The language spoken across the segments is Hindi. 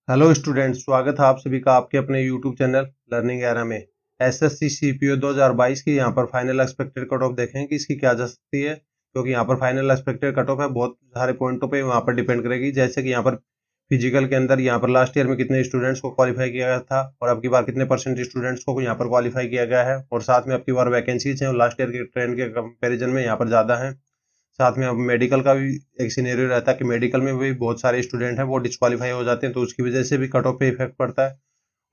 हेलो स्टूडेंट्स, स्वागत है आप सभी का आपके अपने यूट्यूब चैनल लर्निंग एरा में। एसएससी सीपीओ 2022 की यहाँ पर फाइनल एक्सपेक्टेड कट ऑफ देखें कि इसकी क्या जा सकती है, क्योंकि यहाँ पर फाइनल एक्सपेक्टेड कट ऑफ है बहुत सारे पॉइंटों पे वहाँ पर डिपेंड करेगी। जैसे कि यहाँ पर फिजिकल के अंदर यहाँ पर लास्ट ईयर में कितने स्टूडेंट्स को क्वालिफाई किया गया था और अब की बार कितने परसेंट स्टूडेंट्स को यहाँ पर क्वालिफाई किया गया है, और साथ में अब की बार वैकेंसीज हैं और लास्ट ईयर के ट्रेंड के कंपेरिजन में यहाँ पर ज़्यादा है। साथ में अब मेडिकल का भी एक सिनेरियो रहता है कि मेडिकल में भी बहुत सारे स्टूडेंट हैं वो डिस्क्वालीफाई हो जाते हैं, तो उसकी वजह से भी कट ऑफ पे इफेक्ट पड़ता है।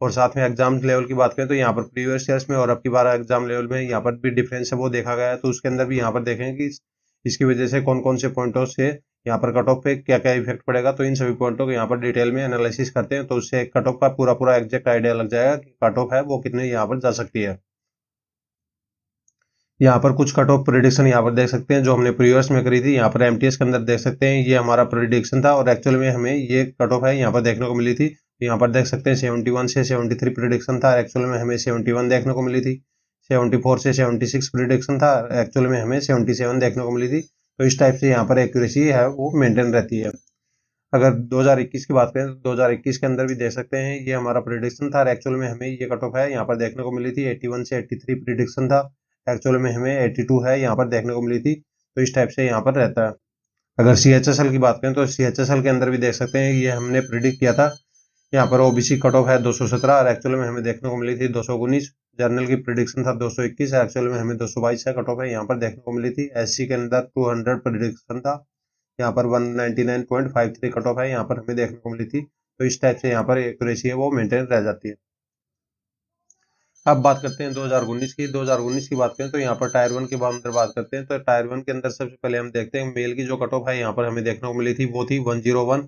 और साथ में एग्जाम लेवल की बात करें तो यहाँ पर प्रीवियस ईयर्स में और अब की बार एग्जाम लेवल में यहाँ पर भी डिफरेंस है वो देखा गया है, तो उसके अंदर भी यहाँ पर देखेंगे कि इसकी वजह से कौन कौन से पॉइंटों से यहाँ पर कट ऑफ पे क्या क्या इफेक्ट पड़ेगा। तो इन सभी पॉइंटों को यहाँ पर डिटेल में एनालिसिस करते हैं, तो उससे कट ऑफ का पूरा पूरा एग्जैक्ट आइडिया लग जाएगा कि कट ऑफ है वो कितने यहाँ पर जा सकती है। यहाँ पर कुछ कट ऑफ प्रेडिक्शन यहाँ पर देख सकते हैं जो हमने प्रीवियस में करी थी। यहाँ पर एमटीएस के अंदर देख सकते हैं ये हमारा प्रेडिक्शन था और एक्चुअल में हमें ये कट ऑफ है यहाँ पर देखने को मिली थी। यहाँ पर देख सकते हैं 71 से 73 प्रेडिक्शन था, एक्चुअल में हमें 71 देखने को मिली थी। 74 से 76 प्रेडिक्शन था, एक्चुअल में हमें 77 देखने को मिली थी। तो इस टाइप से यहाँ पर एक्यूरेसी है वो मेंटेन रहती है। अगर 2021 की बात करें तो 2021 के अंदर भी देख सकते हैं ये हमारा प्रेडिक्शन था और एक्चुअल में हमें ये कट ऑफ है यहाँ पर देखने को मिली थी। 81 से 83 प्रेडिक्शन था, एक्चुअल में हमें 82 है यहाँ पर देखने को मिली थी। तो इस टाइप से यहाँ पर रहता है। अगर CHSL की बात करें तो CHSL के अंदर भी देख सकते हैं ये हमने प्रिडिक्ट किया था। यहाँ पर ओबीसी कट ऑफ है 217 और एक्चुअल में हमें देखने को मिली थी 219। जनरल की प्रिडिक्शन था 221, एक्चुअल में हमें 222 है कट ऑफ है यहाँ पर देखने को मिली थी। SC के अंदर 200 प्रिडिक्शन था, यहाँ पर 199.53 कट ऑफ है यहाँ पर हमें देखने को मिली थी। तो इस टाइप से यहाँ पर एक्यूरेसी है वो मेंटेन रह जाती है। अब बात करते हैं 2019 की। 2019 की बात करें तो यहाँ पर टायर 1 के अंदर बात करते हैं, तो टायर 1 के अंदर सबसे पहले हम देखते हैं मेल की जो कट ऑफ है यहाँ पर हमें देखने को मिली थी वो थी 101।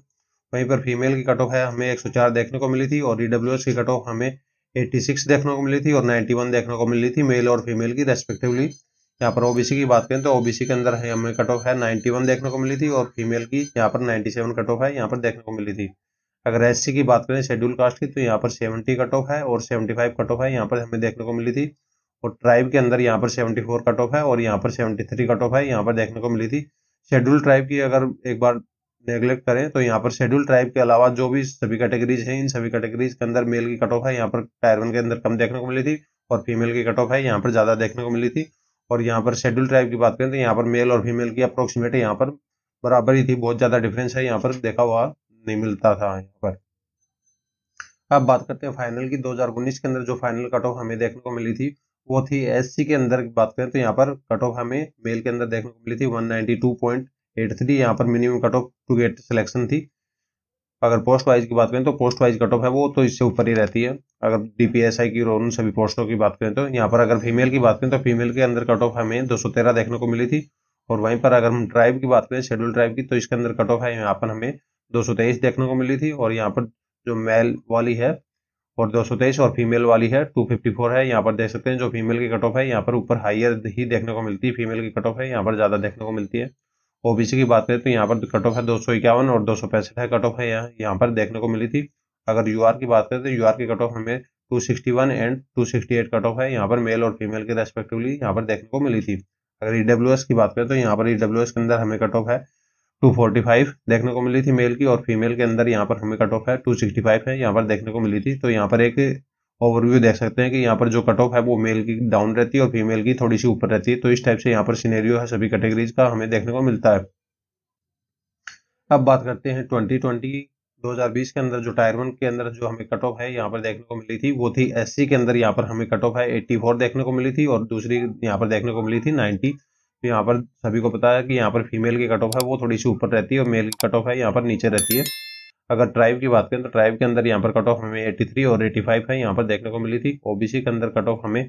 वहीं पर फीमेल की कट ऑफ है हमें 104 देखने को मिली थी और ईडब्ल्यूएस की कट ऑफ हमें 86 देखने को मिली थी और 91 देखने को मिली थी मेल और फीमेल की रेस्पेक्टिवली। यहाँ पर ओबीसी की बात करें तो ओबीसी के अंदर है हमें कट ऑफ है 91 देखने को मिली थी और फीमेल की यहाँ पर 97 कट ऑफ है यहाँ पर देखने को मिली थी। अगर एससी की बात करें शेड्यूल कास्ट की तो यहाँ पर 70 कट ऑफ है और 75 कट ऑफ है यहाँ पर हमें देखने को मिली थी। और ट्राइब के अंदर यहाँ पर 74 कट ऑफ है और यहाँ पर 73 कट ऑफ है यहाँ पर देखने को मिली थी। शेड्यूल ट्राइब की अगर एक बार नेग्लेक्ट करें तो यहाँ पर शेड्यूल ट्राइब के अलावा जो भी सभी कैटेगरीज हैं इन सभी कैटेगरीज के अंदर मेल की कट ऑफ है यहाँ पर टायर 1 के अंदर कम देखने को मिली थी और फीमेल की कट ऑफ है यहाँ पर ज़्यादा देखने को मिली थी। और यहाँ पर शेड्यूल ट्राइब की बात करें तो यहाँ पर मेल और फीमेल की अप्रोक्सीमेट यहाँ पर बराबर ही थी, बहुत ज़्यादा डिफरेंस है यहाँ पर देखा हुआ नहीं मिलता था यहाँ पर। अब बात करते हैं फाइनल की। 2019 के अंदर जो फाइनल कट ऑफ हमें देखने को मिली थी वो थी एससी के अंदर की बात करें तो यहाँ पर कट ऑफ हमें मेल के अंदर देखने को मिली थी 192.83, यहाँ पर minimum cut off to get selection थी। अगर पोस्ट वाइज की बात करें तो पोस्ट वाइज कट ऑफ है वो तो इससे ऊपर ही रहती है। अगर डीपीएसआई की और उन सभी पोस्टों की बात करें तो यहाँ पर अगर फीमेल की बात करें तो फीमेल के अंदर कट ऑफ हमें 213 देखने को मिली थी। और वहीं पर अगर हम ट्राइब की बात करें शेड्यूल ट्राइब की तो इसके अंदर कट ऑफ है यहाँ पर हमें 223 देखने को मिली थी। और यहाँ पर जो मेल वाली है और 223 और फीमेल वाली है 254 है, यहाँ पर देख सकते हैं जो फीमेल की कट ऑफ है यहाँ पर ऊपर हाइयर ही देखने को मिलती है, फीमेल की कट ऑफ है यहाँ पर ज़्यादा देखने को मिलती है। ओबीसी की बात करें तो यहाँ पर कट ऑफ है 251 और 265 है कट ऑफ है यहाँ पर देखने को मिली थी। अगर यूआर की बात करें तो यूआर की कट ऑफ हमें 261 एंड 268 कट ऑफ है यहाँ पर मेल और फीमेल के रेस्पेक्टिवली यहाँ पर देखने को मिली थी। अगर ईडब्ल्यूएस की बात करें तो यहाँ पर ईडब्ल्यूएस के अंदर हमें कट ऑफ है 245 देखने को मिली थी मेल की और फीमेल के अंदर यहाँ पर हमें कट ऑफ है 265 है यहाँ पर देखने को मिली थी। तो यहाँ पर एक ओवरव्यू देख सकते हैं कि यहाँ पर जो कट ऑफ है वो मेल की डाउन रहती है और फीमेल की थोड़ी सी ऊपर रहती है। तो इस टाइप से यहाँ पर सिनेरियो है सभी कैटेगरीज का हमें देखने को मिलता है। अब बात करते हैं 2020 के अंदर जो टायर 1 के अंदर जो हमें कट ऑफ है यहाँ पर देखने को मिली थी वो थी एससी के अंदर यहाँ पर हमें कट ऑफ है 84 देखने को मिली थी और दूसरी यहाँ पर देखने को मिली थी 90। तो यहाँ पर सभी को पता है कि यहाँ पर फीमेल की कट ऑफ है वो थोड़ी सी ऊपर रहती है और मेल की कट ऑफ है यहाँ पर नीचे रहती है। अगर ट्राइब की बात करें तो ट्राइब के अंदर यहाँ पर कट ऑफ हमें 83 और 85 है यहाँ पर देखने को मिली थी। ओबीसी के अंदर कट ऑफ हमें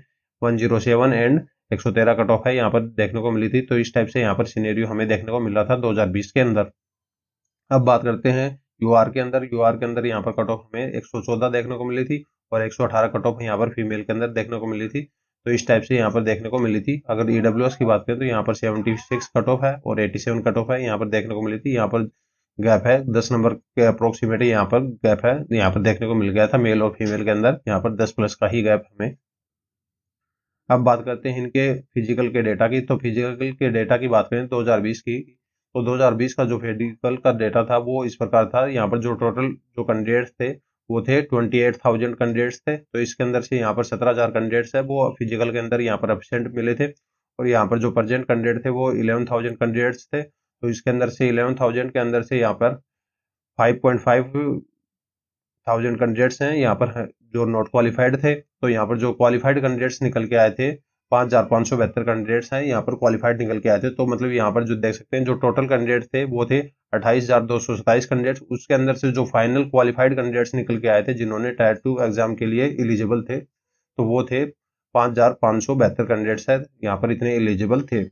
107 एंड 113 कट ऑफ है यहाँ पर देखने को मिली थी। तो इस टाइप से यहाँ पर सिनेरियो हमें देखने को मिल रहा था 2020 के अंदर। अब बात करते हैं यूआर के अंदर। यूआर के अंदर यहाँ पर कट ऑफ हमें 114 देखने को मिली थी और 118 कट ऑफ यहाँ पर फीमेल के अंदर देखने को मिली थी। तो इस टाइप से यहाँ पर देखने को मिली थी। अगर ईडब्ल्यूएस की बात करें तो यहाँ पर 76 कट ऑफ है और 87 कट ऑफ है यहाँ पर देखने को मिली थी। यहाँ पर गैप है 10 नंबर के अप्रोक्सीमेट यहाँ पर गैप है यहाँ पर देखने को मिल गया था मेल और फीमेल के अंदर, यहाँ पर 10 प्लस का ही गैप हमें। अब बात करते हैं इनके फिजिकल के डेटा की। तो फिजिकल के डेटा की बात करें 2020 की तो 2020 का जो फिजिकल का डेटा था वो इस प्रकार था। यहाँ पर जो टोटल जो कैंडिडेट्स थे वो थे 28,000 कैंडिडेट्स थे। तो इसके अंदर से यहाँ पर 17,000 कैंडिडेट्स है वो फिजिकल के अंदर यहाँ पर एब्सेंट मिले थे, और यहाँ पर जो प्रेजेंट कैंडिडेट थे वो 11,000 कैंडिडेट्स थे। तो इसके अंदर से 11,000 के अंदर से यहाँ पर 5.5 थाउजेंड कैंडिडेट्स हैं यहाँ पर जो नॉट क्वालिफाइड थे। तो यहाँ पर जो क्वालिफाइड कैंडिडेट्स निकल के आए थे 5,572 कैंडिडेट्स हैं यहाँ पर क्वालिफाइड निकल के आए थे। तो मतलब यहाँ पर जो देख सकते हैं जो टोटल कैंडिडेट थे वो थे 28,227 कैंडिडेट्स। उसके अंदर से जो फाइनल क्वालिफाइड कैंडिडेट्स निकल के आए थे जिन्होंने टायर 2 एग्जाम के लिए एलिजिबल थे, तो वो थे 5,572 कैंडिडेट्स है यहाँ पर इतने एलिजिबल थे।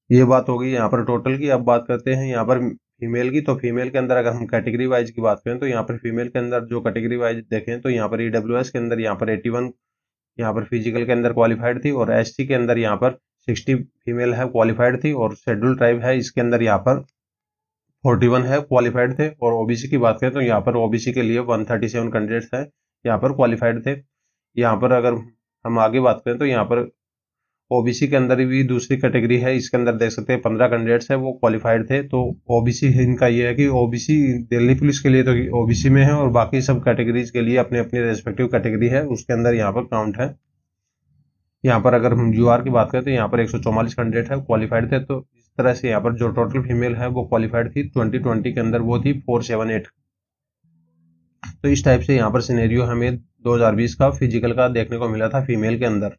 ये बात होगी यहाँ पर टोटल की। अब बात करते हैं यहाँ पर फीमेल की। तो फीमेल के अंदर अगर हम कैटेगरी वाइज की बात करें तो यहाँ पर फीमेल के अंदर जो कैटेगरी वाइज देखें तो यहाँ पर ईडब्ल्यूएस के अंदर यहाँ पर 81 यहाँ पर फिजिकल के अंदर क्वालिफाइड थी, और एससी के अंदर यहाँ पर 60 फीमेल है क्वालिफाइड थी, और शेड्यूल ट्राइब है इसके अंदर यहाँ पर 41 है क्वालिफाइड थे। और ओबीसी की बात करें तो यहाँ पर ओबीसी के लिए 137 कैंडिडेट्स है यहाँ पर क्वालिफाइड थे। यहाँ पर अगर हम आगे बात करें तो यहाँ पर ओबीसी के अंदर भी दूसरी कैटेगरी है, इसके अंदर देख सकते हैं 15 कैंडिडेट्स है वो क्वालिफाइड थे। तो ओबीसी इनका ये है कि ओबीसी दिल्ली पुलिस के लिए तो ओबीसी में है, और बाकी सब कैटेगरीज के लिए अपने अपने रेस्पेक्टिव कैटेगरी है उसके अंदर यहाँ पर काउंट है। यहाँ पर अगर हम यूआर की बात करें तो यहाँ पर 144 कैंडिडेट है क्वालिफाइड थे। तो इस तरह से यहाँ पर जो टोटल फीमेल है वो क्वालिफाइड थी 2020 के अंदर वो थी 478। तो इस टाइप से यहाँ पर सिनेरियो हमें 2020 का फिजिकल का देखने को मिला था फीमेल के अंदर।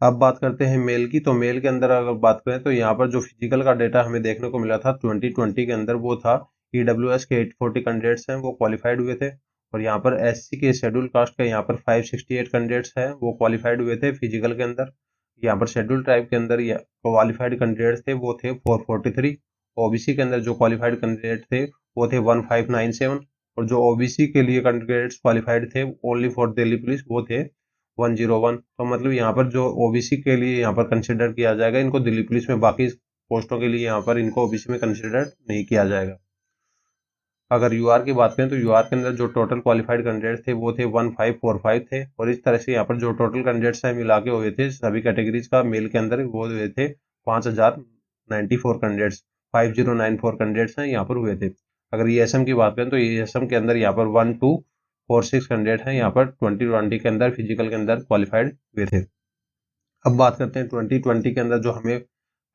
अब बात करते हैं मेल की। तो मेल के अंदर अगर बात करें तो यहाँ पर जो फिजिकल का डेटा हमें देखने को मिला था 2020 के अंदर वो था ईडब्ल्यूएस के 840 कैंडिडेट्स हैं वो क्वालिफाइड हुए थे, और यहाँ पर एससी के शेड्यूल कास्ट के यहाँ पर 568 कैंडिडेट्स हैं वो क्वालिफाइड हुए थे फिजिकल के अंदर। यहाँ पर शेड्यूल ट्राइब के अंदर क्वालिफाइड कैंडिडेट्स थे वो थे 443। ओबीसी के अंदर जो क्वालिफाइड कैंडिडेट थे वो थे 1597, और जो ओबीसी के लिए कैंडिडेट्स क्वालिफाइड थे ओनली फॉर दिल्ली पुलिस वो थे 101। तो मतलब यहाँ पर जो ओबीसी के लिए यहाँ पर कंसिडर किया जाएगा इनको दिल्ली पुलिस में, बाकी पोस्टों के लिए यहाँ पर इनको ओबीसी में कंसिडर नहीं किया जाएगा। अगर यूआर की बात करें तो यूआर के अंदर जो टोटल क्वालिफाइड कैंडिडेट्स थे वो थे 1545 थे, और इस तरह से यहाँ पर जो टोटल कैंडिडेट्स हैं मिला के हुए थे सभी कैटेगरीज का मेल के अंदर वो हुए थे 5094 कैंडिडेट्स, 5094 कैंडिडेट्स हैं यहाँ पर हुए थे। अगर ईएसएम की बात करें तो ईएसएम के अंदर यहाँ पर 1246 कैंडिडेट हैं यहाँ पर 2020 के अंदर फिजिकल के अंदर क्वालिफाइड हुए थे। अब बात करते हैं 2020 के अंदर जो हमें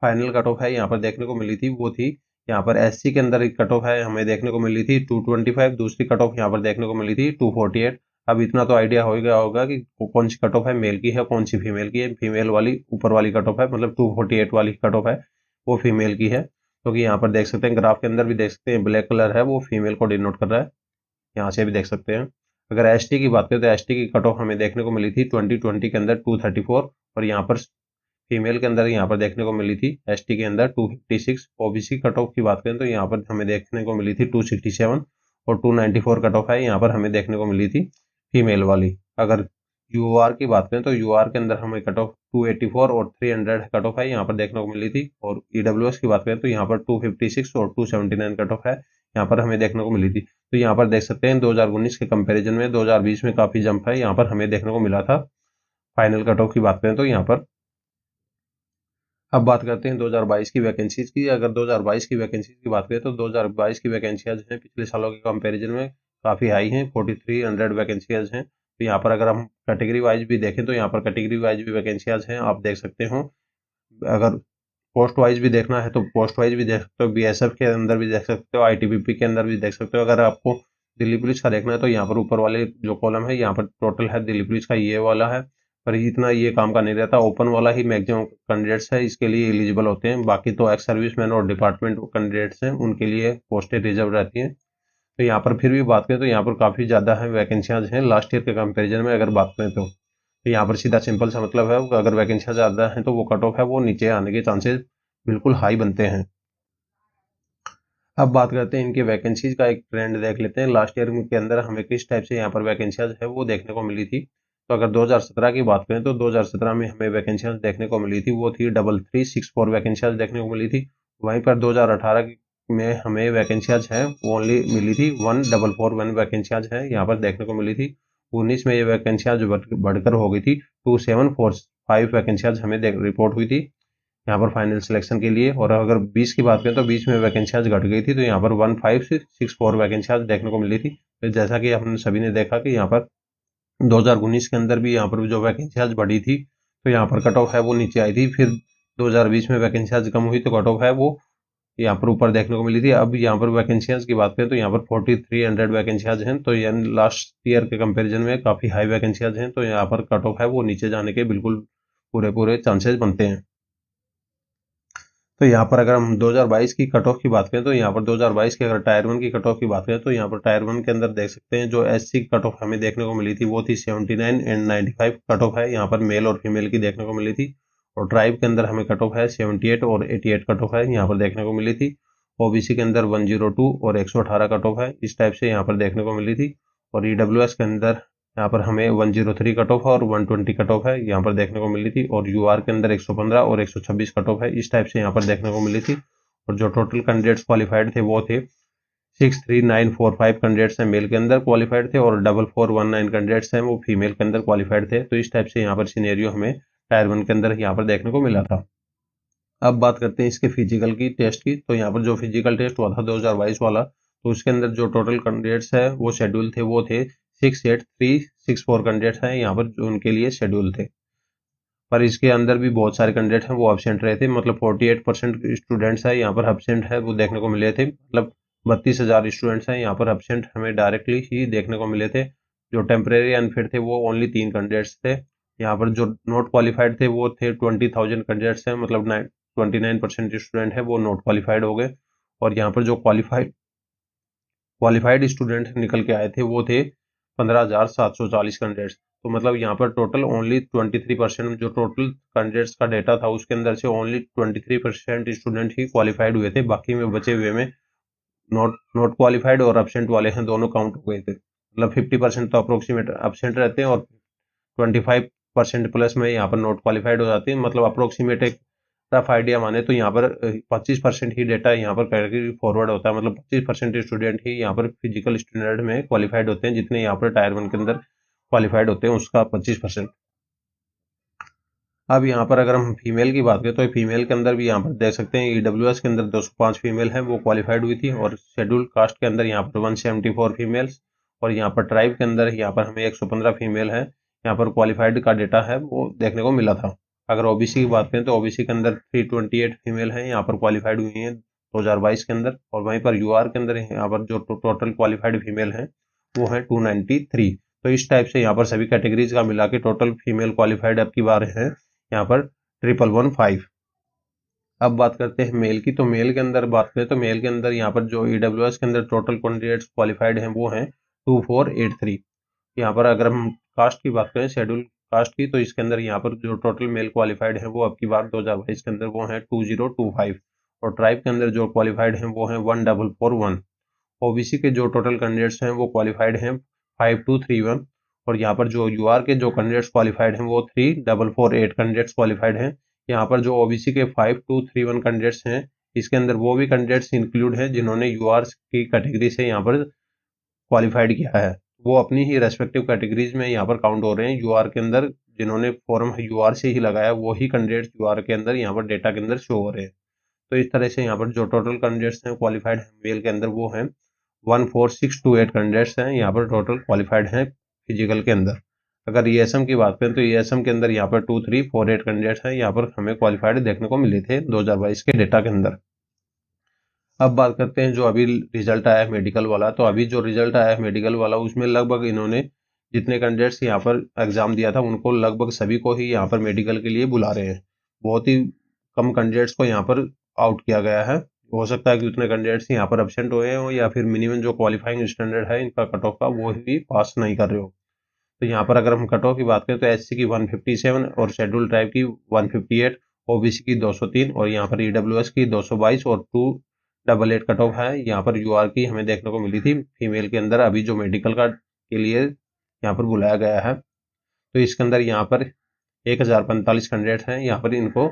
फाइनल कट ऑफ है यहाँ पर देखने को मिली थी वो थी यहाँ पर एससी के अंदर एक कट ऑफ है हमें देखने को मिली थी 225, दूसरी कट ऑफ यहाँ पर देखने को मिली थी 248। अब इतना तो आइडिया हो गया होगा कि कौन सी कट ऑफ है मेल की है कौन सी फीमेल की है। फीमेल वाली ऊपर वाली कट ऑफ है, मतलब 248 वाली कट ऑफ है वो फीमेल की है, क्योंकि यहाँ पर देख सकते हैं ग्राफ के अंदर भी देख सकते हैं ब्लैक कलर है वो फीमेल को डिनोट कर रहा है, यहाँ से भी देख सकते हैं। अगर एसटी की बात करें तो एसटी की कट ऑफ हमें देखने को मिली थी 2020 के अंदर 234, और यहाँ पर फीमेल के अंदर यहाँ पर देखने को मिली थी एसटी के अंदर 256। ओबीसी कट ऑफ की बात करें तो यहाँ पर हमें देखने को मिली थी 267, और 294 कट ऑफ है यहाँ पर हमें देखने को मिली थी फीमेल वाली। अगर यूआर की बात करें तो यूआर के अंदर हमें कट ऑफ 284 और 300 कट ऑफ है यहाँ पर देखने को मिली थी, और ईडब्ल्यूएस की बात करें तो यहाँ पर 256 और 279 कट ऑफ है यहाँ पर हमें देखने को मिली थी। तो यहाँ पर देख सकते हैं 2019 के कंपैरिजन में 2020 में काफी जंप है यहाँ पर हमें देखने को मिला था। फाइनल कट ऑफ की बात करें तो यहाँ पर अब बात करते हैं 2022 की वैकेंसीज की। अगर 2022 की वैकेंसीज की बात करें तो 2022 की वैकेंसियाँ जो हैं पिछले सालों के कंपैरिजन में काफ़ी हाई हैं, 4300 वैकेंसियाज हैं। तो यहाँ पर अगर हम कैटेगरी वाइज भी देखें तो यहाँ पर कैटेगरी वाइज भी वैकेंसियाज हैं, आप देख सकते हो। अगर पोस्ट वाइज भी देखना है तो पोस्ट वाइज भी देख सकते हो, बीएसएफ के अंदर भी देख सकते हो, आईटीबीपी के अंदर भी देख सकते हो। अगर आपको दिल्ली पुलिस का देखना है तो यहाँ पर ऊपर वाले जो कॉलम है यहाँ पर टोटल है दिल्ली पुलिस का ये वाला है, पर इतना ये काम का नहीं रहता, ओपन वाला ही मैक्सिमम कैंडिडेट्स है इसके लिए एलिजिबल होते हैं। बाकी तो एक्स सर्विसमैन और डिपार्टमेंट कैंडिडेट्स हैं उनके लिए पोस्टें रिजर्व रहती हैं। तो यहाँ पर फिर भी बात करें तो यहाँ पर काफ़ी ज़्यादा है वैकेंसियाँ हैं लास्ट ईयर के कंपेरिजन में अगर बात करें तो यहाँ पर सीधा सिंपल सा मतलब है अगर वैकेंसियाँ ज़्यादा हैं तो वो कट ऑफ है वो नीचे आने के चांसेस बिल्कुल हाई बनते हैं। अब बात करते हैं इनके वैकेंसीज का एक ट्रेंड देख लेते हैं लास्ट ईयर के अंदर हमें किस टाइप से यहाँ पर वैकेंसियाज है वो देखने को मिली थी। तो अगर 2017 की बात करें तो 2017 में हमें वैकेंसियाज देखने को मिली थी वो थी 3364 वैकेंसियाज देखने को मिली थी। वहीं पर 2018 में हमें वैकेंसियाज हैं वो ओनली मिली थी 1441 वैकेंसियाज है यहाँ पर देखने को मिली थी। 19 में ये वैकेंसियाज बढ़कर हो गई थी 2745 वैकेंसियाज हमें रिपोर्ट हुई थी यहाँ पर फाइनल सिलेक्शन के लिए। और अगर 20 की बात करें तो 20 में वैकेंसी आज घट गई थी, तो यहाँ पर 1564 वैकेंसी आज देखने को मिली थी। तो जैसा कि हमने सभी ने देखा कि यहाँ पर 2019 के अंदर भी यहाँ पर जो वैकेंसी आज बढ़ी थी, तो यहाँ पर कट ऑफ है वो नीचे आई थी। फिर 2020 में वैकेंसी आज कम हुई तो कट ऑफ है वो यहाँ पर ऊपर देखने को मिली थी। अब यहाँ पर वैकेंसीज की बात करें तो यहाँ पर 4300 वैकेंसीज हैं, तो यानी लास्ट ईयर के कंपैरिजन में काफ़ी हाई वैकेंसीज हैं, तो यहाँ पर कट ऑफ है वो नीचे जाने के बिल्कुल पूरे चांसेस बनते हैं। तो यहाँ पर अगर हम 2022 की कट ऑफ की बात करें तो यहाँ पर 2022 की अगर टायर 1 की कट ऑफ की बात करें तो यहाँ पर टायर 1 के अंदर देख सकते हैं जो एससी की कट ऑफ हमें देखने को मिली थी वो थी 79 एंड 95 कट ऑफ है यहाँ पर मेल और फीमेल की देखने को मिली थी। और ट्राइब के अंदर हमें कट ऑफ है 78 और 88 कट ऑफ है यहाँ पर देखने को मिली थी। ओबीसी के अंदर 102 और 118 कट ऑफ है इस टाइप से यहाँ पर देखने को मिली थी। और ईडब्ल्यूएस के अंदर यहाँ पर हमें 103 कट ऑफ और 120 कट ऑफ है यहाँ पर देखने को मिली थी। और यूआर के अंदर 115 और 126 कट ऑफ है इस टाइप से यहाँ पर देखने को मिली थी। और जो टोटल कैंडिडेट्स क्वालिफाइड थे वो थे 63945 कैंडिडेट्स हैं मेल के अंदर क्वालिफाइड थे और 4419 कैंडिडेट्स हैं वो फीमेल के अंदर क्वालिफाइड थे। तो इस टाइप से यहाँ पर सिनेरियो हमें टायर 1 के अंदर यहाँ पर देखने को मिला था। अब बात करते हैं इसके फिजिकल की टेस्ट की। तो यहाँ पर जो फिजिकल टेस्ट हुआ था 2022 वाला, तो उसके अंदर जो टोटल कैंडिडेट्स है वो शेड्यूल थे वो थे 68364 कैंडिडेट्स हैं यहाँ पर जो उनके लिए शेड्यूल थे। पर इसके अंदर भी बहुत सारे कैंडिडेट हैं वो एब्सेंट रहे थे, मतलब 48% स्टूडेंट्स है यहाँ पर एब्सेंट है वो देखने को मिले थे। मतलब 32,000 स्टूडेंट्स हैं यहाँ पर एब्सेंट हमें डायरेक्टली ही देखने को मिले थे। जो टेम्परेरी अनफिट थे वो ओनली 3 कैंडिडेट्स थे। यहाँ पर जो नॉट क्वालिफाइड थे वो थे 20,000 कैंडिडेट्स हैं, मतलब 29% स्टूडेंट है वो नॉट क्वालिफाइड हो गए। और यहाँ पर जो क्वालिफाइड स्टूडेंट निकल के आए थे वो थे 15,740 कैंडिडेट्स। तो मतलब यहाँ पर टोटल ओनली 23% जो टोटल कैंडिडेट्स का डेटा था उसके अंदर से ओनली 23% स्टूडेंट ही क्वालिफाइड हुए थे, बाकी में बचे हुए में नॉट क्वालिफाइड और एब्सेंट वाले हैं दोनों काउंट हो गए थे। मतलब 50% तो अप्रोक्सीमेट एब्सेंट रहते हैं और 25% प्लस में यहाँ पर नॉट क्वालिफाइड हो जाती है। मतलब अप्रोक्सीमेट एक रफ आइडिया माने तो यहाँ पर 25% ही डेटा यहाँ पर कैरी फॉरवर्ड होता है, मतलब 25% स्टूडेंट ही यहाँ पर फिजिकल स्टैंडर्ड में क्वालिफाइड होते हैं, जितने यहाँ पर टायर 1 के अंदर क्वालिफाइड होते हैं उसका 25%। अब यहाँ पर अगर हम फीमेल की बात करें तो फीमेल के अंदर भी यहाँ पर देख सकते हैं ईडब्ल्यूएस के अंदर 205 फीमेल है वो क्वालिफाइड हुई थी। और शेड्यूल कास्ट के अंदर यहाँ पर 174 फीमेल्स और यहाँ पर ट्राइब के अंदर यहाँ पर हमें 115 फीमेल है यहाँ पर क्वालिफाइड का डेटा है वो देखने को मिला था। अगर ओबीसी की बात करें तो ओबीसी के अंदर 328 फीमेल है यहाँ पर क्वालिफाइड हुई हैं 2022 के अंदर। और वहीं पर यूआर के अंदर यहाँ पर जो टोटल क्वालिफाइड फीमेल है वो है 293। तो इस टाइप से यहाँ पर सभी कैटेगरीज का मिला के टोटल फीमेल क्वालिफाइड अब की बार है यहाँ पर 1115। अब बात करते हैं मेल की। तो मेल के अंदर बात करें तो मेल के अंदर यहाँ पर जो ईडब्ल्यूएस के अंदर टोटल कैंडिडेट्स क्वालिफाइड हैं वो हैं 2483। यहाँ पर अगर हम कास्ट की बात करें शेड्यूल कास्ट की तो इसके अंदर यहाँ पर जो टोटल मेल क्वालिफाइड है वो अब की बार 2022 के अंदर वो हैं 2025। और ट्राइब के अंदर जो क्वालिफाइड हैं वो हैं 1441। ओबीसी के जो टोटल कैंडिडेट्स हैं वो क्वालिफाइड हैं 5231। और यहाँ पर जो यूआर के जो कैंडिडेट्स क्वालिफाइड हैं वो 3448 कैंडिडेट्स क्वालिफाइड हैं। यहाँ पर जो ओबीसी के 5231 कैंडिडेट्स हैं इसके अंदर वो भी कैंडिडेट्स इंक्लूड हैं जिन्होंने यूआर की कैटेगरी से यहाँ पर क्वालिफाइड किया है, वो अपनी ही रेस्पेक्टिव कैटेगरीज में यहाँ पर काउंट हो रहे हैं। यूआर के अंदर जिन्होंने फॉर्म यूआर से ही लगाया वो ही कैंडिडेट्स यूआर के अंदर यहाँ पर डेटा के अंदर शो हो रहे हैं। तो इस तरह से यहाँ पर जो टोटल कैंडिडेट्स हैं क्वालिफाइड मेल के अंदर वो हैं 14628 कैंडिडेट्स हैं यहाँ पर टोटल क्वालिफाइड हैं फिजिकल के अंदर। अगर ईएसएम की बात करें तो ईएसएम के अंदर यहाँ पर 2348 कैंडिडेट्स हैं यहाँ पर हमें क्वालिफाइड देखने को मिले थे 2022 के डेटा के अंदर। अब बात करते हैं जो अभी रिजल्ट आया है मेडिकल वाला। तो अभी जो रिजल्ट आया है मेडिकल वाला उसमें लगभग इन्होंने जितने कैंडिडेट्स यहाँ पर एग्जाम दिया था उनको लगभग सभी को ही यहाँ पर मेडिकल के लिए बुला रहे हैं। बहुत ही कम कैंडिडेट्स को यहाँ पर आउट किया गया है। हो सकता है कि उतने कैंडिडेट्स यहाँ पर एब्सेंट हुए हों या फिर मिनिमम जो क्वालिफाइंग स्टैंडर्ड है इनका कट ऑफ का वो भी पास नहीं कर रहे हो। तो यहाँ पर अगर हम कट ऑफ की बात करें तो एससी की 157 और शेड्यूल ट्राइब की 158, ओबीसी की 203 और यहाँ पर ईडब्ल्यूएस की 222 और 288 कट ऑफ है यहाँ पर यूआर की हमें देखने को मिली थी फीमेल के अंदर अभी जो मेडिकल का के लिए यहाँ पर बुलाया गया है। तो इसके अंदर यहाँ पर 1045 कैंडिडेट हैं यहाँ पर इनको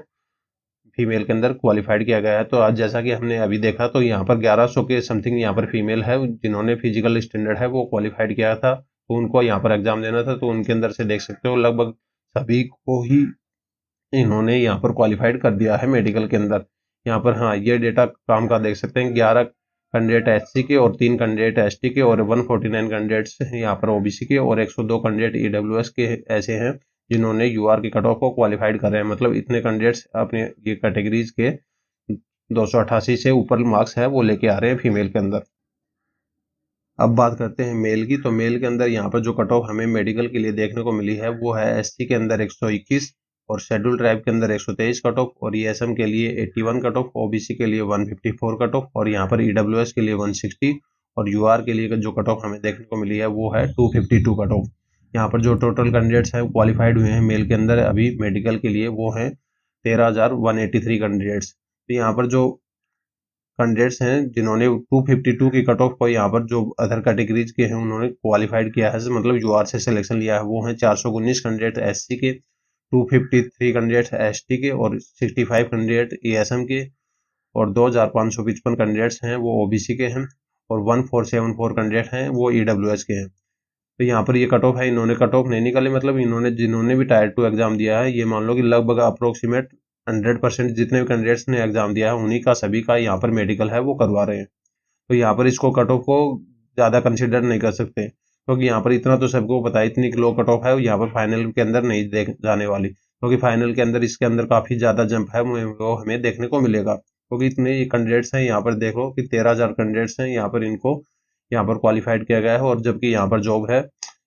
फीमेल के अंदर क्वालिफाइड किया गया है। तो आज जैसा कि हमने अभी देखा तो यहाँ पर 1100 के समथिंग यहाँ पर फीमेल है जिन्होंने फिजिकल स्टैंडर्ड है वो क्वालिफाइड किया था, तो उनको यहाँ पर एग्जाम देना था। तो उनके अंदर से देख सकते हो लगभग सभी को ही इन्होंने यहाँ पर क्वालिफाइड कर दिया है मेडिकल के अंदर। यहाँ पर हाँ, ये डेटा काम का देख सकते हैं, 11 कैंडिडेट एससी के और 3 कैंडिडेट एसटी के और 149 कैंडिडेट्स यहाँ पर ओबीसी के और 102 कैंडिडेट ईडब्ल्यूएस के ऐसे हैं जिन्होंने यूआर की कट ऑफ को क्वालिफाइड कर रहे हैं। मतलब इतने कैंडिडेट्स अपने ये कैटेगरीज के 288 से ऊपर मार्क्स है वो लेके आ रहे हैं फीमेल के अंदर। अब बात करते हैं मेल की। तो मेल के अंदर यहाँ पर जो कट ऑफ हमें मेडिकल के लिए देखने को मिली है वो है एससी के अंदर 121 और शेड्यूल ट्राइब के अंदर 123 कट ऑफ और ईएसएम के लिए 81 कट ऑफ, ओबीसी के लिए 154 कट ऑफ और यहाँ पर ईडब्ल्यूएस के लिए 160 और यूआर के लिए जो कट ऑफ हमें देखने को मिली है वो है 252 कट ऑफ। यहाँ पर जो टोटल कैंडिडेट्स हैं क्वालिफाइड हुए हैं मेल के अंदर अभी मेडिकल के लिए वो हैं 13,183 कैंडिडेट्स। तो यहाँ पर जो कैंडिडेट्स हैं जिन्होंने 252 की कट ऑफ को यहाँ पर जो अदर कैटेगरीज के हैं उन्होंने क्वालिफाइड किया है, मतलब यूआर से सिलेक्शन लिया है, वो हैं 419 कैंडिडेट एससी के, 253 कैंडिडेट्स एसटी के और 65 कैंडिडेट ईएसएम के और 2,555 कैंडिडेट्स हैं वो ओबीसी के हैं और 1474 कैंडिडेट हैं वो ईडब्ल्यूएस के हैं। तो यहाँ पर ये कट ऑफ है, इन्होंने कट ऑफ नहीं निकाली, मतलब इन्होंने जिन्होंने भी टायर 2 एग्जाम दिया है ये मान लो कि लगभग अप्रोक्सीमेट 100% जितने भी कैंडिडेट्स ने एग्जाम दिया है उन्हीं का सभी का यहाँ पर मेडिकल है वो करवा रहे हैं। तो यहाँ पर इसको कट ऑफ को ज़्यादा कंसिडर नहीं कर सकते क्योंकि यहाँ पर इतना तो सबको पता है इतनी लो कट ऑफ है यहाँ पर फाइनल के अंदर नहीं देख जाने वाली, क्योंकि फाइनल के अंदर इसके अंदर काफ़ी ज़्यादा जंप है वो हमें देखने को मिलेगा, क्योंकि इतने कैंडिडेट्स हैं यहाँ पर देख लो कि 13,000 कैंडिडेट्स हैं यहाँ पर, इनको यहाँ पर क्वालिफाइड किया गया है और जबकि यहाँ पर जॉब है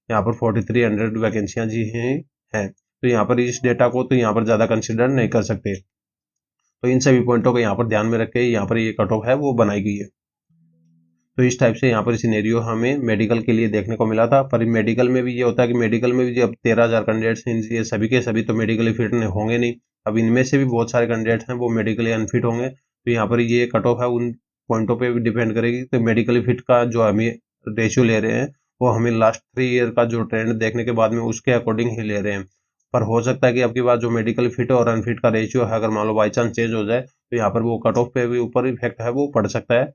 यहाँ पर 4300 वैकेंसियाँ जी हैं। तो यहाँ पर इस डेटा को तो यहाँ पर ज़्यादा कंसिडर नहीं कर सकते। तो इन सभी पॉइंटों को यहाँ पर ध्यान में रख के यहाँ पर ये कट ऑफ है वो बनाई गई है। तो इस टाइप से यहाँ पर सिनेरियो हमें मेडिकल के लिए देखने को मिला था। पर मेडिकल में भी ये होता है कि मेडिकल में भी अब 13,000 कैंडिडेट्स हैं, ये सभी के सभी तो मेडिकली फिट होंगे नहीं। अब इनमें से भी बहुत सारे कैंडिडेट्स हैं वो मेडिकली अनफिट होंगे। तो यहाँ पर ये कट ऑफ है उन पॉइंटों पर भी डिपेंड करेगी। तो मेडिकली फिट का जो हमें रेशियो ले रहे हैं वो हमें लास्ट 3 ईयर का जो ट्रेंड देखने के बाद में उसके अकॉर्डिंग ही ले रहे हैं। पर हो सकता है कि आपकी बात जो मेडिकल फिट और अनफिट का रेशियो है अगर मान लो बाई चांस चेंज हो जाए तो यहाँ पर वो कट ऑफ पे भी ऊपर इफेक्ट है वो पड़ सकता है।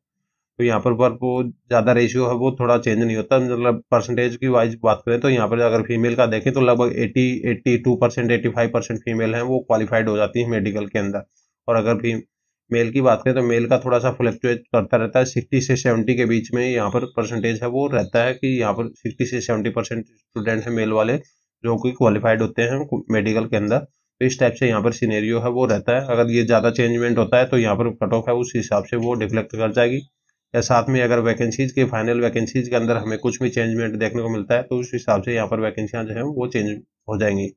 तो यहाँ पर वो ज़्यादा रेशियो है वो थोड़ा चेंज नहीं होता, मतलब परसेंटेज की वाइज बात करें तो यहाँ पर अगर फीमेल का देखें तो लगभग 82%, 85% फीमेल हैं वो क्वालिफाइड हो जाती है मेडिकल के अंदर। और अगर मेल की बात करें तो मेल का थोड़ा सा फ्लक्चुएट करता रहता है, 60 से 70 के बीच में यहाँ पर परसेंटेज है वो रहता है कि यहाँ पर 60 से 70% स्टूडेंट्स हैं मेल वाले जो कि क्वालिफाइड होते हैं मेडिकल के अंदर। तो इस टाइप से यहाँ पर सिनेरियो है वो रहता है। अगर ये ज़्यादा चेंजमेंट होता है तो यहाँ पर कट ऑफ है उस हिसाब से वो डिफ्लेक्ट कर जाएगी, या साथ में अगर वैकेंसीज के फाइनल वैकेंसीज के अंदर हमें कुछ भी चेंजमेंट देखने को मिलता है तो उस हिसाब से यहाँ पर वैकेंसियाँ जो हैं वो चेंज हो जाएंगी।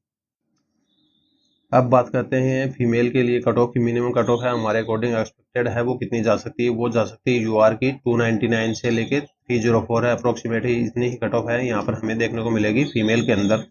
अब बात करते हैं फीमेल के लिए कट ऑफ की। मिनिमम कट ऑफ है हमारे अकॉर्डिंग एक्सपेक्टेड है वो कितनी जा सकती है, वो जा सकती है यूआर की 299 से लेके 304 है अप्रोक्सीमेटली, इतनी ही कट ऑफ है यहाँ पर हमें देखने को मिलेगी फीमेल के अंदर।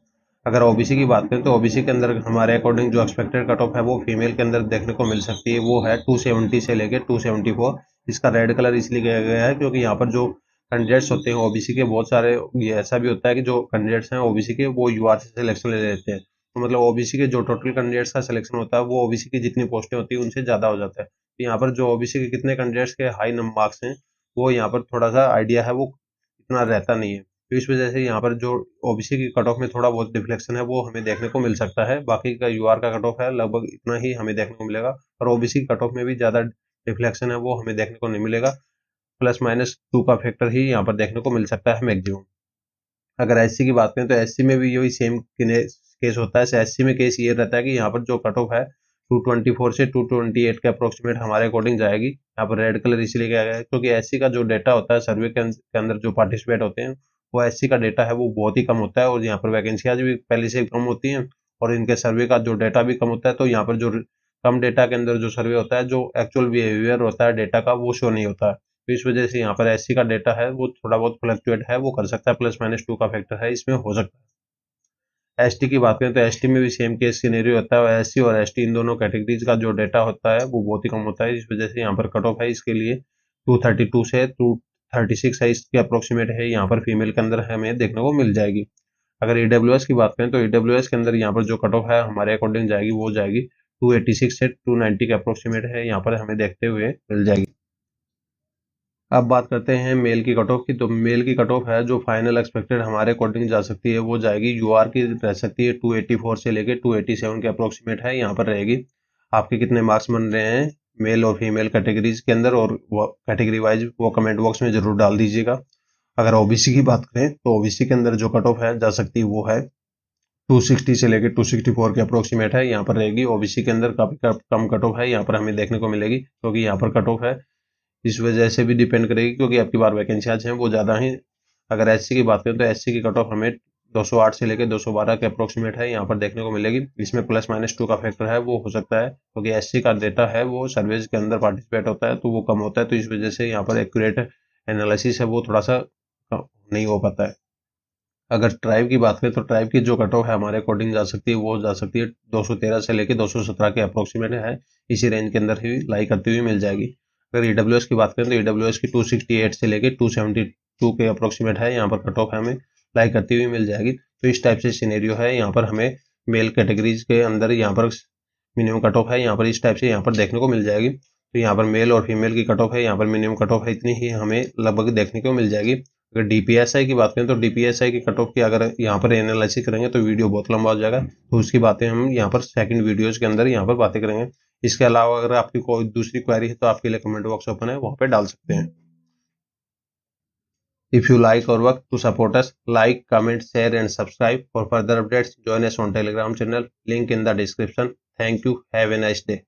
अगर ओबीसी की बात करें तो ओबीसी के अंदर हमारे अकॉर्डिंग जो एक्सपेक्टेड कट ऑफ है वो फीमेल के अंदर देखने को मिल सकती है वो है 270 से लेके 274। इसका रेड कलर इसलिए किया गया है क्योंकि यहाँ पर जो कैंडिडेट्स होते हैं ओबीसी के बहुत सारे, ये ऐसा भी होता है कि जो कैंडिडेट्स हैं ओबीसी के वो यूआर से सिलेक्शन ले लेते हैं। तो मतलब ओबीसी के जो टोटल कैंडिडेट्स का सिलेक्शन होता है वो ओबीसी की जितनी पोस्टें होती हैं उनसे ज़्यादा हो जाता है। तो यहाँ पर जो ओबीसी के कितने कैंडिडेट्स के हाई नंबर मार्क्स हैं वो यहाँ पर थोड़ा सा आइडिया है वो इतना रहता नहीं है। तो इस वजह से यहाँ पर जो ओबीसी की कट ऑफ में थोड़ा बहुत डिफ्लेक्शन है वो हमें देखने को मिल सकता है। बाकी का यूआर का कट ऑफ है लगभग इतना ही हमें देखने को मिलेगा, और ओबीसी की कट ऑफ में भी ज़्यादा डिफ्लेक्शन है वो हमें देखने को नहीं मिलेगा। +-2 का फैक्टर ही यहाँ पर देखने को मिल सकता है मैक्सिमम। अगर एससी की बात करें तो एससी में भी यही सेम केस होता है। एससी में केस ये रहता है कि यहाँ पर जो कट ऑफ है 224 से 228 के अप्रोक्सीमेट हमारे अकॉर्डिंग जाएगी। यहाँ पर रेड कलर इसलिए किया गया है क्योंकि एससी का जो डेटा होता है सर्वे के अंदर जो पार्टिसिपेट होते हैं वो एससी का डेटा है वो बहुत ही कम होता है, और यहाँ पर वैकेंसियाज भी पहले से कम होती हैं और इनके सर्वे का जो डेटा भी कम होता है। तो यहाँ पर जो कम डेटा के अंदर जो सर्वे होता है जो एक्चुअल बिहेवियर होता है डेटा का वो शो नहीं होता है। तो इस वजह से यहाँ पर एससी का डेटा है वो थोड़ा बहुत फ्लक्चुएट है वो कर सकता है, +-2 का फैक्टर है इसमें हो सकता है। एसटी की बात करें तो एसटी में भी सेम केस सिनेरियो होता है, और एससी और एसटी इन दोनों कैटेगरीज का जो डेटा होता है वो बहुत ही कम होता है। इस वजह से यहाँ पर कट ऑफ है इसके लिए 232 से 236 है, इसके अप्रोक्सीमेट है यहाँ पर फीमेल के अंदर हमें देखने को मिल जाएगी। अगर ईडब्ल्यूएस की बात करें तो ईडब्ल्यूएस के अंदर यहाँ पर जो कट ऑफ है हमारे अकॉर्डिंग जाएगी वो जाएगी 286 से 290 के अप्रोक्सीमेट है यहाँ पर हमें देखते हुए मिल जाएगी। अब बात करते हैं मेल की कट ऑफ की। तो मेल की कट ऑफ है जो फाइनल एक्सपेक्टेड हमारे अकॉर्डिंग जा सकती है वो जाएगी यूआर की रह सकती है 284 से लेके 287 के अप्रोक्सीमेट है यहाँ पर रहेगी। आपके कितने मार्क्स बन रहे हैं मेल और फीमेल कैटेगरीज के अंदर और वो कैटेगरी वाइज वो कमेंट बॉक्स में जरूर डाल दीजिएगा। अगर ओबीसी की बात करें तो ओबीसी के अंदर जो कट ऑफ है जा सकती है वो है 260 से लेके 264 के अप्रोक्सीमेट है यहाँ पर रहेगी। ओबीसी के अंदर काफी कम कट ऑफ है यहाँ पर हमें देखने को मिलेगी क्योंकि यहाँ पर कट ऑफ है इस वजह से भी डिपेंड करेगी क्योंकि आपकी बार वैकेंसियाज हैं वो ज़्यादा हैं। अगर एससी की बात करें तो एससी की कट ऑफ हमें 208 से लेकर 212 के अप्रोक्सीमेट है यहाँ पर देखने को मिलेगी। इसमें +-2 का फैक्टर है वो हो सकता है क्योंकि एससी का डेटा है वो सर्वेज के अंदर पार्टिसिपेट होता है तो वो कम होता है तो इस वजह से यहाँ पर एक्यूरेट एनालिसिस है वो थोड़ा सा नहीं हो पाता है। अगर ट्राइब की बात करें तो ट्राइब की जो कट ऑफ है हमारे अकॉर्डिंग जा सकती है वो जा सकती है 213 से लेकर 217 के अप्रोक्सीमेट है इसी रेंज के अंदर ही लाई करती हुई मिल जाएगी। अगर ईडब्ल्यूएस की बात करें तो ईडब्ल्यूएस की 268 से लेकर 272 के अप्रोक्सीमेट है यहाँ पर कट ऑफ हमें लाई करती हुई मिल जाएगी। तो इस टाइप से सिनेरियो है यहाँ पर हमें मेल कैटेगरीज के अंदर यहाँ पर मिनिमम कट ऑफ है यहाँ पर इस टाइप से यहाँ पर देखने को मिल जाएगी। तो यहाँ पर मेल और फीमेल की कट ऑफ है यहाँ पर मिनिमम कट ऑफ है इतनी ही हमें लगभग देखने को मिल जाएगी। अगर डीपीएसआई की बात करें तो डीपीएसआई की कट ऑफ की अगर यहाँ पर एनालिसिस करेंगे तो वीडियो बहुत लंबा हो जाएगा तो उसकी बातें हम यहाँ पर सेकंड वीडियोज के अंदर यहाँ पर बातें करेंगे। इसके अलावा अगर आपकी कोई दूसरी क्वेरी है तो आपके लिए कमेंट बॉक्स ओपन है वहाँ पे डाल सकते हैं। If you like our work, to support us, like, comment, share and subscribe. For further updates, join us on Telegram channel. Link in the description. Thank you. Have a nice day.